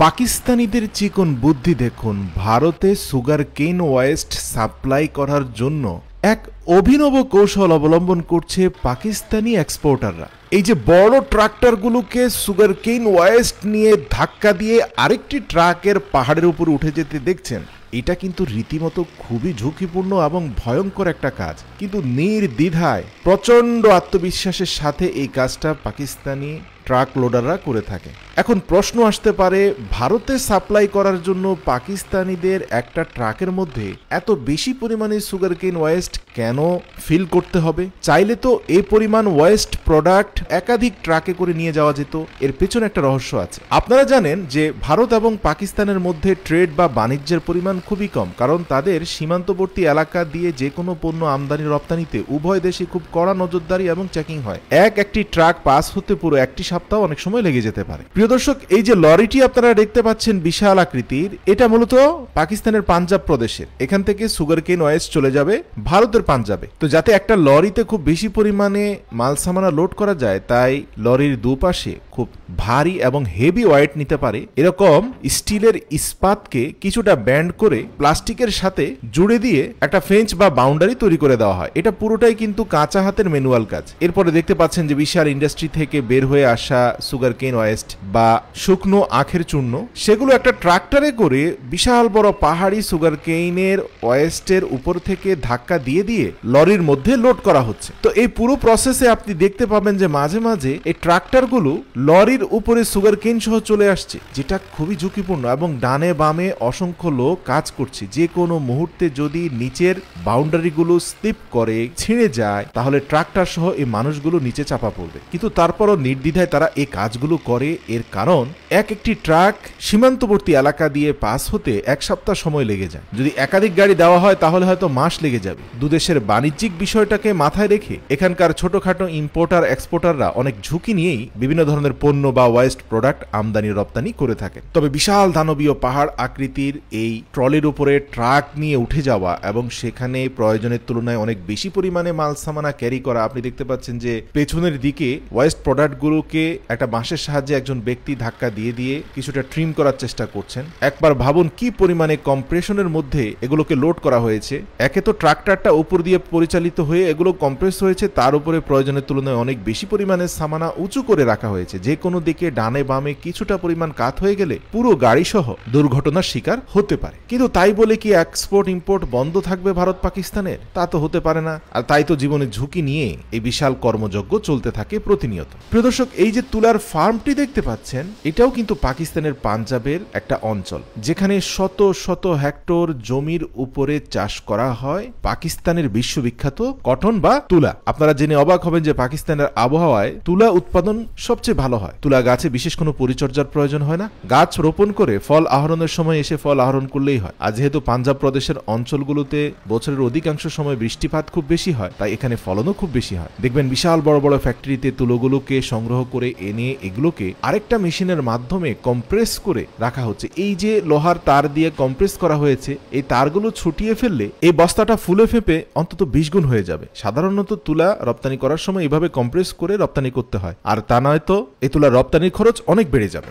পাকিস্তানিদের চিকন বুদ্ধি দেখুন। ভারতে সুগার কেন ওয়েস্ট সাপ্লাই করার জন্য এক অভিনব কৌশল অবলম্বন করছে পাকিস্তানি এক্সপোর্টাররা। এই যে বড় ট্রাক্টরগুলোকে সুগার কেন ওয়েস্ট নিয়ে ধাক্কা দিয়ে আরেকটি ট্রাকের পাহাড়ের উপর উঠে যেতে দেখছেন, এটা কিন্তু রীতিমতো খুবই ঝুঁকিপূর্ণ এবং ভয়ঙ্কর একটা কাজ, কিন্তু নির্দ্বিধায় প্রচন্ড আত্মবিশ্বাসের সাথে এই কাজটা পাকিস্তানি ট্রাক লোডাররা করে থাকে। এখন প্রশ্ন আসতে পারে, ভারতে সাপ্লাই করার জন্য পাকিস্তানিদের একটা ট্রাকের মধ্যে এত বেশি পরিমাণে সুগার কেন ওয়েস্ট কেন ফিল করতে হবে? চাইলে তো এই পরিমাণ ওয়েস্ট প্রোডাক্ট একাধিক ট্রাকে করে নিয়ে যাওয়া যেত। এর পেছনে একটা রহস্য আছে। আপনারা জানেন যে ভারত এবং পাকিস্তানের মধ্যে ট্রেড বা বাণিজ্যের পরিমাণ খুবই কম, কারণ তাদের সীমান্তবর্তী এলাকা দিয়ে যে কোনো পণ্য আমদানি রপ্তানিতে উভয় দেশে খুব কড়া নজরদারি এবং চেকিং হয়। একটি ট্রাক পাস হতে পুরো একটি সপ্তাহ অনেক সময় লেগে যেতে পারে। প্রিয় দর্শক, এই যে লরিটি আপনারা দেখতে পাচ্ছেন বিশাল আকৃতির, এটা মূলত পাকিস্তানের পাঞ্জাব প্রদেশের। এখান থেকে সুগার কেন ওয়েস্ট চলে যাবে ভারতের পাঞ্জাবে। তো যাতে একটা লরিতে খুব বেশি পরিমাণে মাল সামানা লোড করা যায়, তাই লরির দুপাশে খুব ভারী এবং হেভি ওয়েট নিতে পারে এরকম স্টিলের ইস্পাতকে কিছুটা ব্যান্ড করে প্লাস্টিকের সাথে জুড়ে দিয়ে একটা ফেঞ্চ বা বাউন্ডারি তৈরি করে দেওয়া হয়। এটা পুরোটাই কিন্তু কাঁচা হাতের ম্যানুয়াল কাজ। এরপরে দেখতে পাচ্ছেন যে বিশাল ইন্ডাস্ট্রি থেকে বের হয়ে আসা সুগার কেন ওয়েস্ট বা শুকনো আখের চূর্ণ, সেগুলো একটা ট্রাক্টরে করে বিশাল বড় পাহাড়ি সুগার কেনের ওয়েস্টের উপর থেকে ধাক্কা দিয়ে দিয়ে লরির মধ্যে লোড করা হচ্ছে। তো এই পুরো প্রসেসে আপনি দেখতে পাবেন যে মাঝে মাঝে এই ট্রাক্টরগুলো লরির উপরে সুগার কেন সহ চলে আসছে, যেটা খুবই ঝুঁকিপূর্ণ এবং ডানে বামে অসংখ্য লোক কাজ করছে। যে কোনো মুহূর্তে যদি নিচের বাউন্ডারিগুলো স্লিপ করে ছিঁড়ে যায়, তাহলে ট্রাক্টর সহ এই মানুষগুলো নিচে চাপা পড়বে। কিন্তু তারপরও নির্দ্বিধায় তারা এই কাজগুলো করে। এর কারণ একটি ট্রাক সীমান্তবর্তী এলাকা দিয়ে পাস হতে এক সপ্তাহ সময় লেগে যায়। যদি একাধিক গাড়ি দেওয়া হয় তাহলে হয়তো মাস লেগে যাবে। দুদেশের বাণিজ্যিক বিষয়টাকে মাথায় রেখে এখানকার ছোটখাটো ইম্পোর্টার এক্সপোর্টাররা অনেক ঝুঁকি নিয়েই বিভিন্ন ধরনের পণ্য বা ওয়েস্ট প্রোডাক্ট আমদানি রপ্তানি করে থাকে। তবে বিশাল দানবীয় পাহাড় আকৃতির এই ট্রলির উপরে ট্রাক নিয়ে উঠে যাওয়া এবং সেখানে প্রয়োজনের তুলনায় অনেক বেশি পরিমাণে মাল সামানা ক্যারি করা, আপনি দেখতে পাচ্ছেন যে পেছনের দিকে ওয়েস্ট প্রোডাক্টগুলোকে একটা বাঁশের সাহায্যে একজন ব্যক্তি ধাক্কা দিয়ে দিয়ে কিছুটা ট্রিম করার চেষ্টা করছেন। একবার ভাবুন কি পরিমাণে কম্প্রেশনের মধ্যে এগুলোকে লোড করা হয়েছে। একে তো ট্রাক্টরটা উপর দিয়ে পরিচালিত হয়ে এগুলো কম্প্রেস হয়েছে, তার উপরে প্রয়োজনের তুলনায় অনেক বেশি পরিমাণে সামানা উঁচু করে রাখা হয়েছে। যে কোনো দিকে ডানে বামে কিছুটা পরিমাণ কাত হয়ে গেলে পুরো গাড়ি সহ দুর্ঘটনার শিকার হতে পারে। কিন্তু তাই বলে কি এক্সপোর্ট ইম্পোর্ট বন্ধ থাকবে ভারত পাকিস্তানের? তা তো হতে পারে না। আর তাই তো জীবনের ঝুঁকি নিয়ে এই বিশাল কর্মযজ্ঞ চলতে থাকে প্রতিনিয়ত। প্রিয় দর্শক, এই যে তুলার ফার্মটি দেখতে পাচ্ছেন, এটাও কিন্তু পাকিস্তানের পাঞ্জাবের একটা অঞ্চল, যেখানে শত শত হেক্টর জমির উপরে চাষ করা হয় পাকিস্তানের বিশ্ববিখ্যাত কটন বা তুলা। আপনারা জেনে অবাক হবেন যে পাকিস্তানের আবহাওয়ায় তুলা উৎপাদন সবচেয়ে ভালো হয়। তুলা গাছে বিশেষ কোনো পরিচর্যার প্রয়োজন হয় না। গাছ রোপণ করে ফল আহরণের সময় এসে ফল আহরণ করলেই হয়। আর যেহেতু পাঞ্জাব প্রদেশের অঞ্চলগুলোতে বছরের অধিকাংশ সময় বৃষ্টিপাত খুব বেশি হয়, তাই এখানে ফলনও খুব বেশি হয়। দেখবেন বিশাল বড় বড় ফ্যাক্টরিতে তুলোগুলোকে সংগ্রহ করে এনে এগুলোকে আরেকটা মেশিনের মাধ্যমে কম্প্রেস করে রাখা হচ্ছে। এই যে লোহার তার দিয়ে কম্প্রেস করা হয়েছে, এই তারগুলো ছুটিয়ে ফেললে এই বস্তাটা ফুলে ফেপে অন্তত 20 গুণ হয়ে যাবে। সাধারণত তুলা রপ্তানি করার সময় এভাবে কম্প্রেস করে রপ্তানি করতে হয়, আর তা নয় তো এই তুলা রপ্তানির খরচ অনেক বেড়ে যাবে।